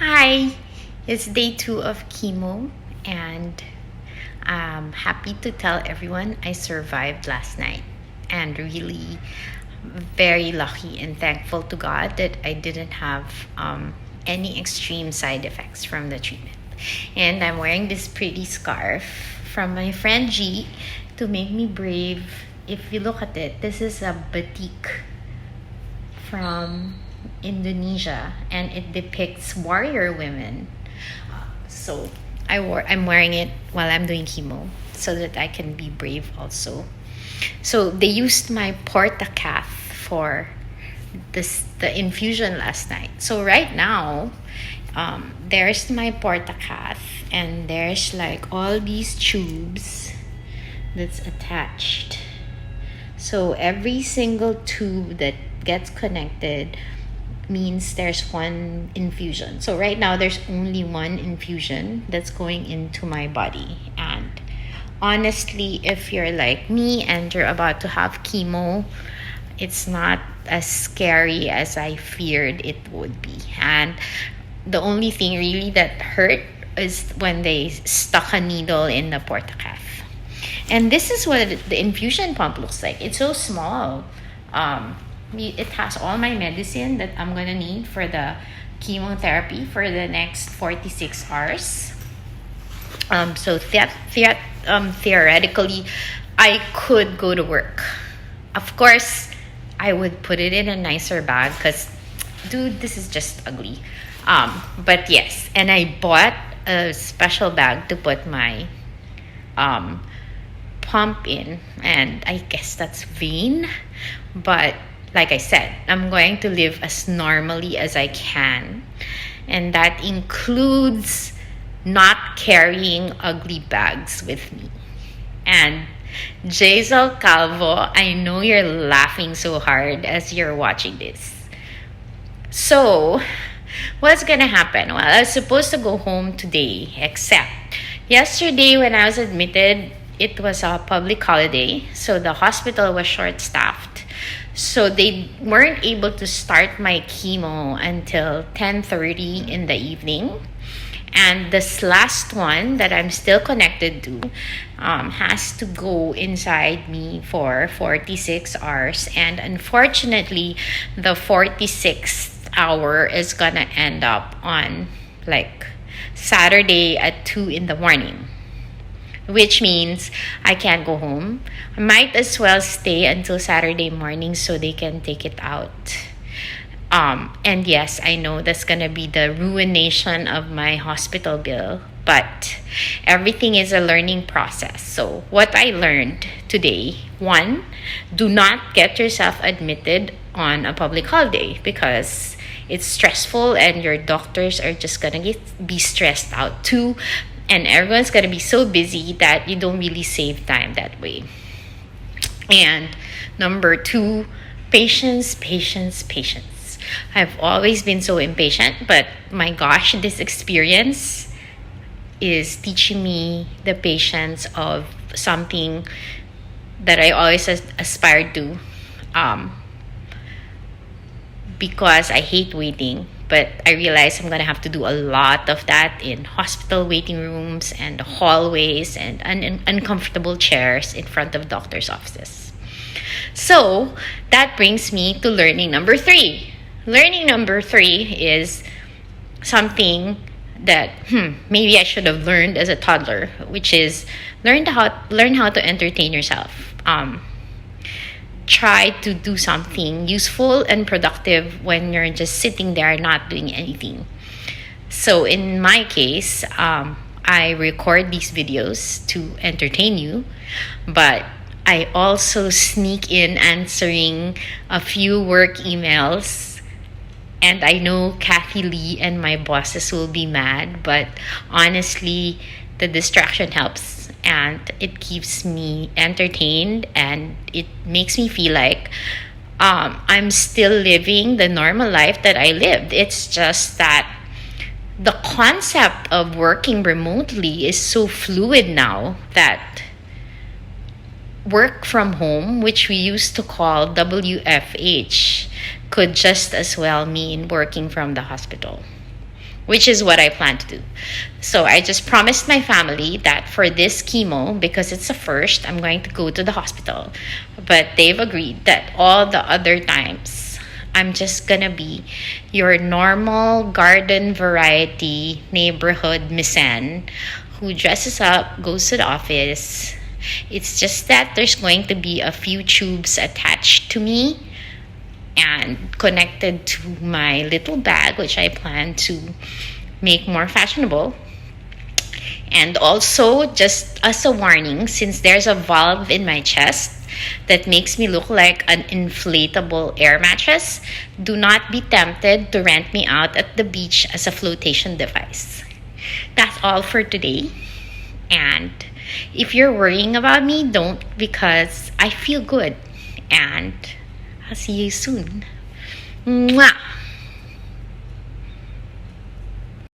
Hi, it's day 2 of chemo, and I'm happy to tell everyone I survived last night, and really very lucky and thankful to God that I didn't have any extreme side effects from the treatment. And I'm wearing this pretty scarf from my friend G to make me brave. If you look at it, this is a batik from Indonesia, and it depicts warrior women. So I'm wearing it while I'm doing chemo so that I can be brave also. So they used my portacath for the infusion last night. So right now, there's my portacath, and there's like all these tubes that's attached. So every single tube that gets connected means there's one infusion. So right now there's only one infusion that's going into my body. And honestly, if you're like me and you're about to have chemo, it's not as scary as I feared it would be. And the only thing really that hurt is when they stuck a needle in the portacath. And this is what the infusion pump looks like. It's so small. It has all my medicine that I'm gonna need for the chemotherapy for the next 46 hours. So theoretically, I could go to work. Of course, I would put it in a nicer bag because, dude, this is just ugly. But yes, and I bought a special bag to put my pump in, and I guess that's vain, but like I said, I'm going to live as normally as I can, and that includes not carrying ugly bags with me. And Jaisal Calvo, I know you're laughing so hard as you're watching this. So what's gonna happen? Well, I was supposed to go home today, except yesterday when I was admitted, it was a public holiday, so the hospital was short-staffed. So they weren't able to start my chemo until 10:30 in the evening. And this last one that I'm still connected to has to go inside me for 46 hours. And unfortunately, the 46th hour is gonna end up on like Saturday at 2 in the morning, which means I can't go home. I might as well stay until Saturday morning so they can take it out. And yes, I know that's gonna be the ruination of my hospital bill, but everything is a learning process. So what I learned today, one, do not get yourself admitted on a public holiday because it's stressful and your doctors are just gonna be stressed out too, and everyone's gonna be so busy that you don't really save time that way. And number two, patience, patience, patience. I've always been so impatient, but my gosh, this experience is teaching me the patience of something that I always aspired to, because I hate waiting. But I realize I'm gonna have to do a lot of that in hospital waiting rooms and hallways and uncomfortable chairs in front of doctors' offices. So that brings me to learning number 3. Learning number 3 is something that maybe I should have learned as a toddler, which is learn how to entertain yourself. Try to do something useful and productive when you're just sitting there not doing anything. So in my case, I record these videos to entertain you, but I also sneak in answering a few work emails. And I know Kathy Lee and my bosses will be mad, but honestly, the distraction helps and it keeps me entertained, and it makes me feel like I'm still living the normal life that I lived. It's just that the concept of working remotely is so fluid now that work from home, which we used to call WFH, could just as well mean working from the hospital. which is what I plan to do. So I just promised my family that for this chemo, because it's a first, I'm going to go to the hospital. But they've agreed that all the other times, I'm just gonna be your normal garden variety neighborhood Missen who dresses up, goes to the office. It's just that there's going to be a few tubes attached to me and connected to my little bag, which I plan to make more fashionable. And also, just as a warning, since there's a valve in my chest that makes me look like an inflatable air mattress, do not be tempted to rent me out at the beach as a flotation device. That's all for today. And if you're worrying about me, don't, because I feel good. And I'll see you soon. Mwah!